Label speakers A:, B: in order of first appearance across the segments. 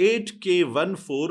A: 8K-14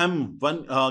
A: M1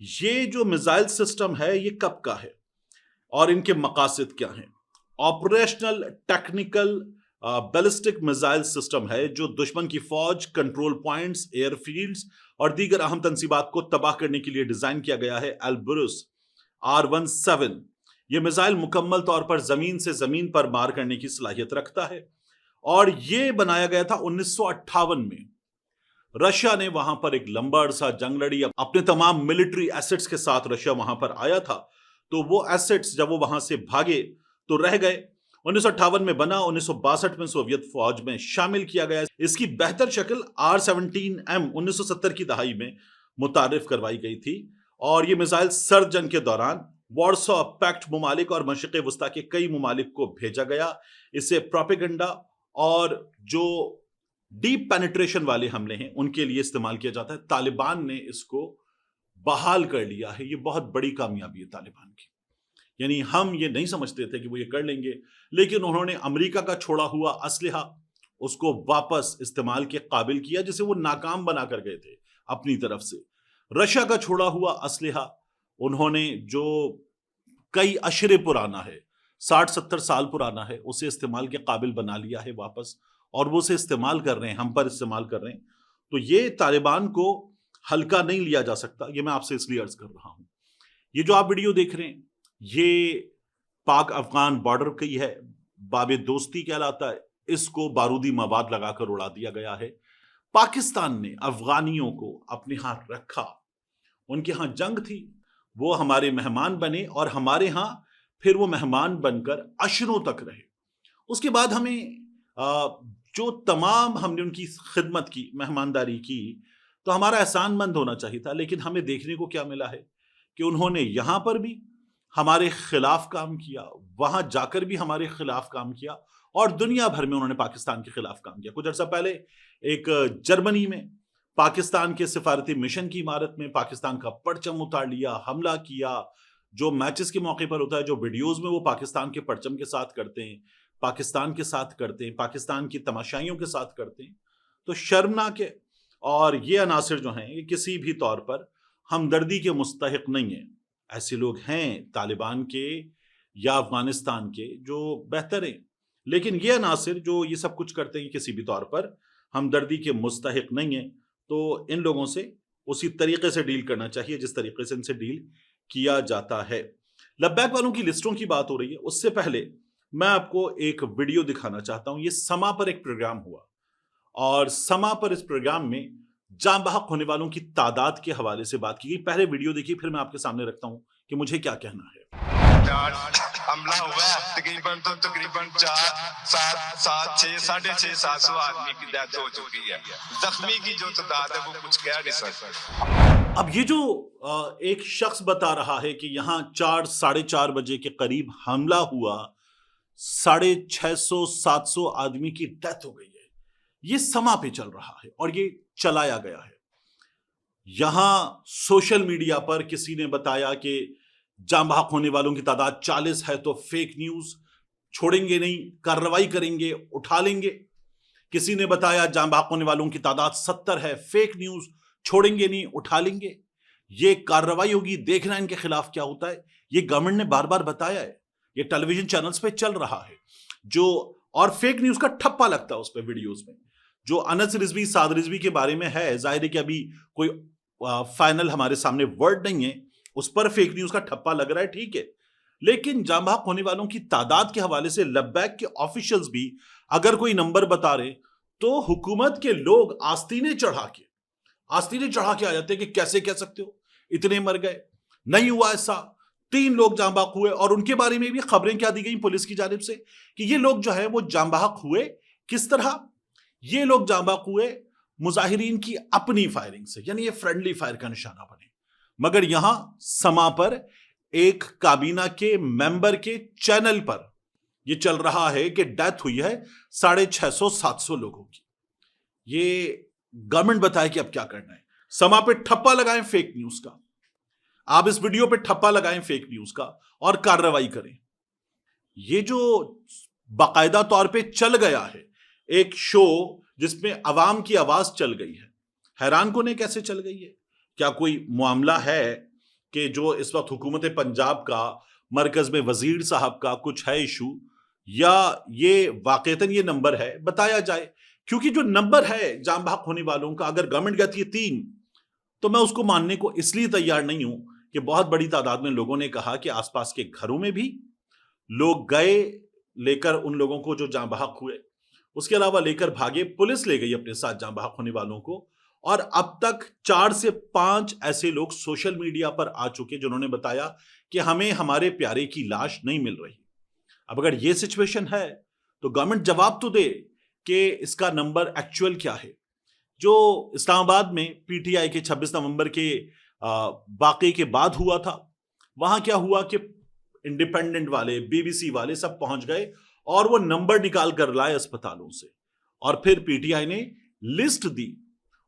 A: یہ جو missile system ہے یہ کب کا ہے اور ان کے مقاصد کیا ہیں؟ Operational technical ballistic missile system ہے جو دشمن کی فوج، کنٹرول پوائنٹس، ایئر فیلڈز اور دیگر اہم تنصیبات کو تباہ کرنے کے لیے ڈیزائن کیا گیا ہے۔ البروس R-17 یہ میزائل مکمل طور پر زمین سے زمین پر مار کرنے کی صلاحیت رکھتا ہے اور یہ بنایا گیا تھا 1958 میں۔ رشیا نے وہاں پر ایک لمبا عرصہ جنگ لڑی، اپنے تمام ملٹری ایسٹس کے ساتھ رشیا وہاں پر آیا تھا، تو وہ ایسٹس جب وہ وہاں سے بھاگے تو رہ گئے۔ 1958 میں بنا، 1962 میں سوویت فوج میں شامل کیا گیا۔ اس کی بہتر شکل R-17M 1970 کی دہائی میں متعارف کروائی گئی تھی اور یہ میزائل سرد جنگ کے دوران وارسا پیکٹ ممالک اور مشرق وسطیٰ کے کئی ممالک کو بھیجا گیا۔ اسے پروپیگنڈا اور جو ڈیپ پینیٹریشن والے حملے ہیں ان کے لیے استعمال کیا جاتا ہے۔ طالبان نے اس کو بحال کر لیا ہے، یہ بہت بڑی کامیابی ہے طالبان کی۔ یعنی ہم یہ نہیں سمجھتے تھے کہ وہ یہ کر لیں گے، لیکن انہوں نے امریکہ کا چھوڑا ہوا اسلحہ اس کو واپس استعمال کے قابل کیا، جسے وہ ناکام بنا کر گئے تھے اپنی طرف سے۔ رشیا کا چھوڑا ہوا اسلحہ انہوں نے جو کئی اشرے پرانا ہے، 60-70 سال پرانا ہے، اسے استعمال کے قابل بنا لیا ہے واپس، اور وہ اسے استعمال کر رہے ہیں، ہم پر استعمال کر رہے ہیں۔ تو یہ طالبان کو ہلکا نہیں لیا جا سکتا، یہ میں آپ سے اس لیے عرض کر رہا ہوں۔ یہ جو آپ ویڈیو دیکھ رہے ہیں یہ پاک افغان بارڈر کی ہے، باب دوستی کہلاتا ہے، اس کو بارودی مواد لگا کر اڑا دیا گیا ہے۔ پاکستان نے افغانیوں کو اپنے ہاں رکھا، ان کے ہاں جنگ تھی، وہ ہمارے مہمان بنے اور ہمارے ہاں پھر وہ مہمان بن کر عشروں تک رہے۔ اس کے بعد ہمیں جو تمام ہم نے ان کی خدمت کی، مہمانداری کی، تو ہمارا احسان مند ہونا چاہیے تھا، لیکن ہمیں دیکھنے کو کیا ملا ہے کہ انہوں نے یہاں پر بھی ہمارے خلاف کام کیا، وہاں جا کر بھی ہمارے خلاف کام کیا، اور دنیا بھر میں انہوں نے پاکستان کے خلاف کام کیا۔ کچھ عرصہ پہلے ایک جرمنی میں پاکستان کے سفارتی مشن کی عمارت میں پاکستان کا پرچم اتار لیا، حملہ کیا۔ جو میچز کے موقع پر ہوتا ہے، جو ویڈیوز میں وہ پاکستان کے پرچم کے ساتھ کرتے ہیں، پاکستان کے ساتھ کرتے ہیں، پاکستان کی تماشائیوں کے ساتھ کرتے ہیں، تو شرمناک ہے۔ اور یہ عناصر جو ہیں یہ کسی بھی طور پر ہمدردی کے مستحق نہیں ہیں۔ ایسے لوگ ہیں طالبان کے یا افغانستان کے جو بہتر ہیں، لیکن یہ عناصر جو یہ سب کچھ کرتے ہیں کسی بھی طور پر ہمدردی کے مستحق نہیں ہیں۔ تو ان لوگوں سے اسی طریقے سے ڈیل کرنا چاہیے جس طریقے سے ان سے ڈیل کیا جاتا ہے۔ لبیک والوں کی لسٹوں کی بات ہو رہی ہے، اس سے پہلے میں آپ کو ایک ویڈیو دکھانا چاہتا ہوں۔ یہ سما پر ایک پروگرام ہوا اور سما پر اس پروگرام میں جاں بحق ہونے والوں کی تعداد کے حوالے سے بات کی گئی۔ پہلے ویڈیو دیکھیے، پھر میں آپ کے سامنے رکھتا ہوں کہ مجھے کیا کہنا ہے۔
B: حملہ ہوا ہے، تقریباً 650 آدمی کی ڈیتھ ہو چکی ہے، زخمی کی جو تعداد ہے وہ کچھ کہہ نہیں سکتا۔
A: اب یہ جو ایک شخص بتا رہا ہے کہ یہاں 4-4:30 بجے کے قریب حملہ ہوا، 650-700 آدمی کی ڈیتھ ہو گئی ہے، یہ سما پہ چل رہا ہے اور یہ چلایا گیا ہے۔ یہاں سوشل میڈیا پر کسی نے بتایا کہ جاں بحق ہونے والوں کی تعداد 40 ہے تو فیک نیوز، چھوڑیں گے نہیں، کارروائی کریں گے، اٹھا لیں گے۔ کسی نے بتایا جاں بحق ہونے والوں کی تعداد 70 ہے، فیک نیوز، چھوڑیں گے نہیں، اٹھا لیں گے، یہ کارروائی ہوگی، دیکھنا ان کے خلاف کیا ہوتا ہے۔ یہ گورنمنٹ نے بار بار بتایا ہے، یہ ٹیلی ویژن چینلز پہ چل رہا ہے، جو اور فیک نیوز کا ٹھپا لگتا ہے اس پہ ویڈیوز میں۔ جو انس رضوی، سعد رضوی کے بارے میں ہے، ظاہر ہے کہ ابھی کوئی فائنل ہمارے سامنے ورڈ نہیں ہے، اس پر فیک نیوز کا ٹھپا لگ رہا ہے، ٹھیک ہے، لیکن جاں بحق ہونے والوں کی تعداد کے حوالے سے لبیک کے آفیشلز بھی اگر کوئی نمبر بتا رہے تو حکومت کے لوگ آستینے چڑھا کے آ جاتے ہیں کہ کیسے کہہ سکتے ہو، اتنے مر گئے، نہیں ہوا ایسا، 3 لوگ جاں بحق ہوئے۔ اور ان کے بارے میں بھی خبریں کیا دی گئیں پولیس کی جانب سے کہ یہ لوگ جو ہے وہ جاں بحق ہوئے کس طرح؟ یہ لوگ جاں بحق ہوئے مظاہرین کی اپنی فائرنگ سے، یعنی یہ فرینڈلی فائر کا نشانہ بنے۔ مگر یہاں سما پر ایک کابینہ کے ممبر کے چینل پر یہ چل رہا ہے کہ ڈیتھ ہوئی ہے 650-700 لوگوں کی۔ یہ گورنمنٹ بتائے کہ اب کیا کرنا ہے۔ سما پہ ٹھپا لگائیں فیک نیوز کا، آپ اس ویڈیو پہ ٹھپا لگائیں فیک نیوز کا اور کارروائی کریں۔ یہ جو باقاعدہ طور پہ چل گیا ہے ایک شو جس میں عوام کی آواز چل گئی ہے، حیران کونے کیسے چل گئی ہے؟ کیا کوئی معاملہ ہے کہ جو اس وقت حکومت پنجاب کا مرکز میں وزیر صاحب کا کچھ ہے ایشو، یا یہ واقعتاً یہ نمبر ہے، بتایا جائے. کیونکہ جو نمبر ہے جان بحق ہونے والوں کا، اگر گورنمنٹ کہتی ہے 3، تو میں اس کو ماننے کو اس لیے تیار نہیں ہوں کہ بہت بڑی تعداد میں لوگوں نے کہا کہ آس پاس کے گھروں میں بھی لوگ گئے لے کر ان لوگوں کو جو جان بحق ہوئے، اس کے علاوہ لے کر بھاگے، پولیس لے گئی اپنے ساتھ جان بحق ہونے والوں کو. اور اب تک 4 سے 5 ایسے لوگ سوشل میڈیا پر آ چکے جنہوں نے بتایا کہ ہمیں ہمارے پیارے کی لاش نہیں مل رہی. اب اگر یہ سچویشن ہے تو گورنمنٹ جواب تو دے کہ اس کا نمبر ایکچوئل کیا ہے. جو اسلام آباد میں پی ٹی آئی کے 26 نومبر کے واقعے کے بعد ہوا تھا، وہاں کیا ہوا کہ انڈیپینڈنٹ والے، بی بی سی والے سب پہنچ گئے اور وہ نمبر نکال کر لائے اسپتالوں سے، اور پھر پی ٹی آئی نے لسٹ دی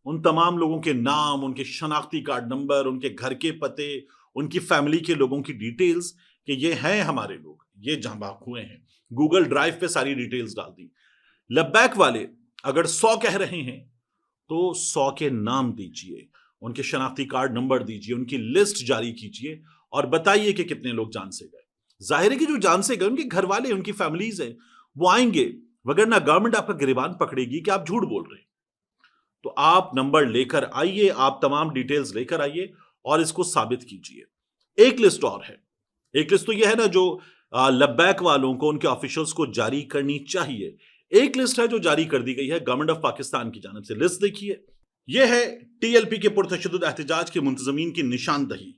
A: ان تمام لوگوں کے نام، ان کے شناختی کارڈ نمبر، ان کے گھر کے پتے، ان کی فیملی کے لوگوں کی ڈیٹیلز کہ یہ ہیں ہمارے لوگ، یہ جہاں بحق ہوئے ہیں. گوگل ڈرائیو پہ ساری ڈیٹیلز ڈال دی. لبیک والے اگر 100 کہہ رہے ہیں تو 100 کے نام دیجئے، ان کے شناختی کارڈ نمبر دیجئے، ان کی لسٹ جاری کیجئے اور بتائیے کہ کتنے لوگ جان سے گئے. ظاہر ہے کہ جو جان سے گئے ان کے گھر والے، ان کی فیملیز ہیں، وہ آئیں گے، وگرنہ گورنمنٹ آپ کا گریبان پکڑے گی کہ آپ جھوٹ بول رہے ہیں. تو آپ نمبر لے کر آئیے، آپ تمام ڈیٹیلز لے کر آئیے اور اس کو ثابت کیجئے. ایک لسٹ اور ہے، ایک لسٹ تو یہ ہے نا جو لبیک والوں کو، ان کے آفیشلز کو جاری کرنی چاہیے. ایک لسٹ ہے جو جاری کر دی گئی ہے گورنمنٹ آف پاکستان کی جانب سے. لسٹ دیکھیے، یہ ہے ٹی ایل پی کے پرتشدد احتجاج کے منتظمین کی نشاندہی.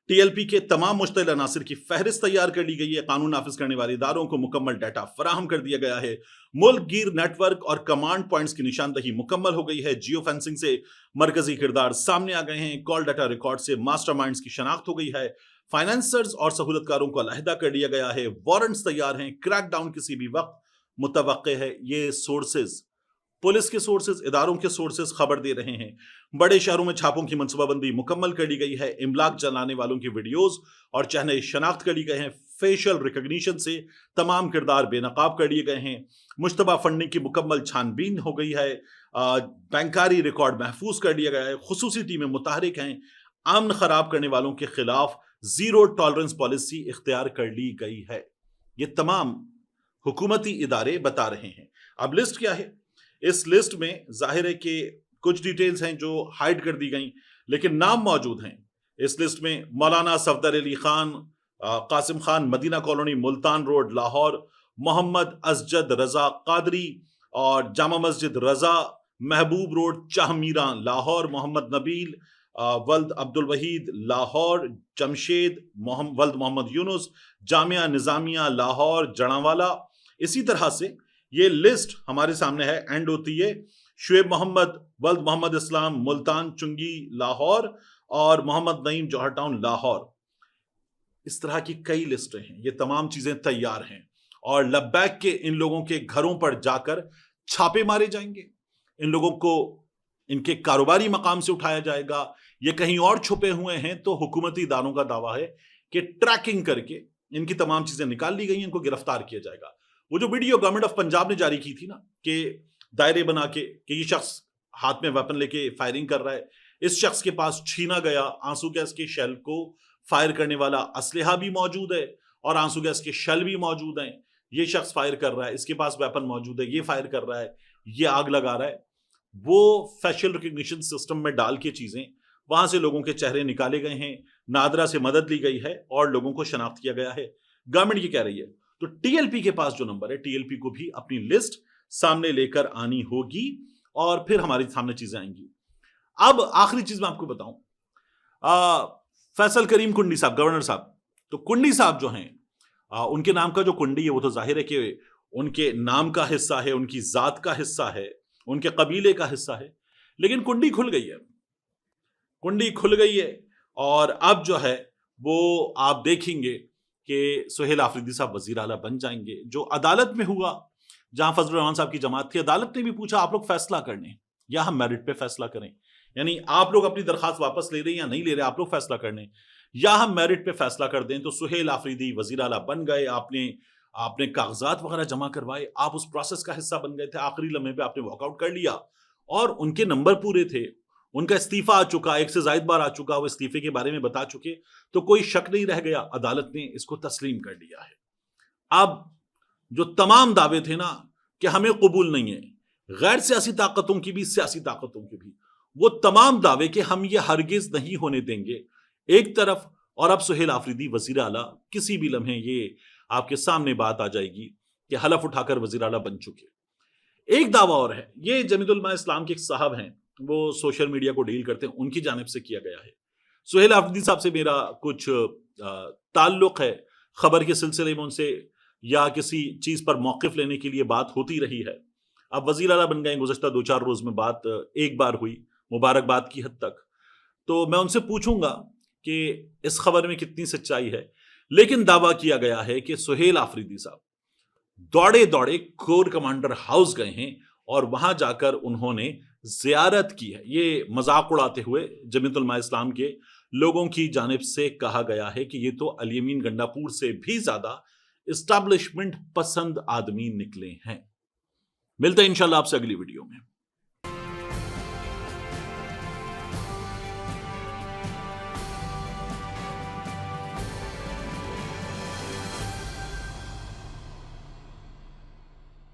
A: ٹی ایل پی کے تمام مشتعل عناصر کی فہرست تیار کر لی گئی ہے. قانون نافذ کرنے والے اداروں کو مکمل ڈیٹا فراہم کر دیا گیا ہے. ملک گیر نیٹ ورک اور کمانڈ پوائنٹس کی نشاندہی مکمل ہو گئی ہے. جیو فینسنگ سے مرکزی کردار سامنے آ گئے ہیں. کال ڈیٹا ریکارڈ سے ماسٹر مائنڈز کی شناخت ہو گئی ہے. فائنانسرز اور سہولت کاروں کو علیحدہ کر لیا گیا ہے. وارنٹس تیار ہیں. کریک ڈاؤن کسی بھی وقت متوقع ہے. یہ سورسز، پولیس کے سورسز، اداروں کے سورسز خبر دے رہے ہیں. بڑے شہروں میں چھاپوں کی منصوبہ بندی مکمل کر لی گئی ہے. املاک چلانے والوں کی ویڈیوز اور چہنے شناخت کر لی گئے ہیں. فیشل ریکگنیشن سے تمام کردار بے نقاب کر لیے گئے ہیں. مشتبہ فنڈنگ کی مکمل چھان بین ہو گئی ہے. بینکاری ریکارڈ محفوظ کر لیا گیا ہے. خصوصی ٹیمیں متحرک ہیں. امن خراب کرنے والوں کے خلاف زیرو ٹالرنس پالیسی اختیار کر لی گئی ہے. یہ تمام حکومتی ادارے بتا رہے ہیں. اب لسٹ کیا ہے؟ اس لسٹ میں ظاہر ہے کہ کچھ ڈیٹیلز ہیں جو ہائیڈ کر دی گئیں، لیکن نام موجود ہیں. اس لسٹ میں مولانا صفدر علی خان، قاسم خان، مدینہ کالونی، ملتان روڈ، لاہور، محمد اسجد رضا قادری اور جامع مسجد رضا، محبوب روڈ، چاہ میران، لاہور، محمد نبیل ولد عبد الوحید، لاہور، جمشید ولد محمد یونس، جامعہ نظامیہ لاہور، جڑاوالا. اسی طرح سے یہ لسٹ ہمارے سامنے ہے، اینڈ ہوتی ہے شعیب محمد ولد محمد اسلام، ملتان چنگی لاہور، اور محمد نعیم جوہر ٹاؤن لاہور. اس طرح کی کئی لسٹیں ہیں. یہ تمام چیزیں تیار ہیں اور لبیک کے ان لوگوں کے گھروں پر جا کر چھاپے مارے جائیں گے. ان لوگوں کو ان کے کاروباری مقام سے اٹھایا جائے گا. یہ کہیں اور چھپے ہوئے ہیں تو حکومتی اداروں کا دعویٰ ہے کہ ٹریکنگ کر کے ان کی تمام چیزیں نکال لی گئی ہیں، ان کو گرفتار کیا جائے گا. وہ جو ویڈیو گورنمنٹ آف پنجاب نے جاری کی تھی نا کہ دائرے بنا کے کہ یہ شخص ہاتھ میں ویپن لے کے فائرنگ کر رہا ہے، اس شخص کے پاس چھینا گیا آنسو گیس کے شیل کو فائر کرنے والا اسلحہ بھی موجود ہے اور آنسو گیس کے شیل بھی موجود ہیں. یہ شخص فائر کر رہا ہے، اس کے پاس ویپن موجود ہے، یہ فائر کر رہا ہے، یہ آگ لگا رہا ہے. وہ فیشل ریکگنیشن سسٹم میں ڈال کے چیزیں وہاں سے لوگوں کے چہرے نکالے گئے ہیں. نادرا سے مدد لی گئی ہے اور لوگوں کو شناخت کیا گیا ہے. گورنمنٹ یہ کہہ رہی ہے. تو ٹی ایل پی کے پاس جو نمبر ہے، ٹی ایل پی کو بھی اپنی لسٹ سامنے لے کر آنی ہوگی اور پھر ہمارے سامنے چیزیں آئیں گی. اب آخری چیز میں آپ کو بتاؤں، فیصل کریم کنڈی صاحب، گورنر صاحب، تو کنڈی صاحب جو ہیں، ان کے نام کا جو کنڈی ہے وہ تو ظاہر ہے کہ ان کے نام کا حصہ ہے، ان کی ذات کا حصہ ہے، ان کے قبیلے کا حصہ ہے. لیکن کنڈی کھل گئی ہے، کنڈی کھل گئی ہے اور اب جو ہے وہ آپ دیکھیں گے کہ سہیل آفریدی صاحب وزیر اعلیٰ بن جائیں گے. جو عدالت میں ہوا، جہاں فضل الرحمان صاحب کی جماعت تھی، عدالت نے بھی پوچھا آپ لوگ فیصلہ کرنے یا ہم میرٹ پہ فیصلہ کریں، یعنی آپ لوگ اپنی درخواست واپس لے رہے ہیں یا نہیں لے رہے، آپ لوگ فیصلہ کرنے یا ہم میرٹ پہ فیصلہ کر دیں. تو سہیل آفریدی وزیر اعلیٰ بن گئے. آپ نے کاغذات وغیرہ جمع کروائے، آپ اس پروسیس کا حصہ بن گئے تھے. آخری لمحے پہ آپ نے واک آؤٹ کر لیا اور ان کے نمبر پورے تھے. ان کا استعفی آ چکا، ایک سے زائد بار آ چکا، وہ استعفے کے بارے میں بتا چکے، تو کوئی شک نہیں رہ گیا، عدالت نے اس کو تسلیم کر لیا ہے۔ اب جو تمام دعوے تھے نا کہ ہمیں قبول نہیں ہے، غیر سیاسی طاقتوں کی بھی، سیاسی طاقتوں کی بھی، وہ تمام دعوے کہ ہم یہ ہرگز نہیں ہونے دیں گے ایک طرف، اور اب سہیل آفریدی وزیر اعلیٰ کسی بھی لمحے یہ آپ کے سامنے بات آ جائے گی کہ حلف اٹھا کر وزیر اعلیٰ بن چکے۔ ایک دعویٰ اور ہے، یہ جمیعت علماء اسلام کے ایک صاحب ہیں، وہ سوشل میڈیا کو ڈیل کرتے ہیں، ان کی جانب سے کیا گیا ہے۔ سہیل آفریدی صاحب سے میرا کچھ تعلق ہے، خبر کے سلسلے میں ان سے یا کسی چیز پر موقف لینے کے لیے بات ہوتی رہی ہے۔ اب وزیر اعلیٰ بن گئے، گزشتہ 2-4 روز میں بات ایک بار ہوئی، مبارکباد کی حد تک، تو میں ان سے پوچھوں گا کہ اس خبر میں کتنی سچائی ہے۔ لیکن دعویٰ کیا گیا ہے کہ سہیل آفریدی صاحب دوڑے دوڑے کور کمانڈر ہاؤس گئے ہیں اور وہاں جا کر انہوں نے زیارت کی ہے۔ یہ مذاق اڑاتے ہوئے جمیعت علماء اسلام کے لوگوں کی جانب سے کہا گیا ہے کہ یہ تو الیمین گنڈا پور سے بھی زیادہ اسٹیبلشمنٹ پسند آدمی نکلے ہیں۔ ملتے ہیں انشاءاللہ آپ سے اگلی ویڈیو میں۔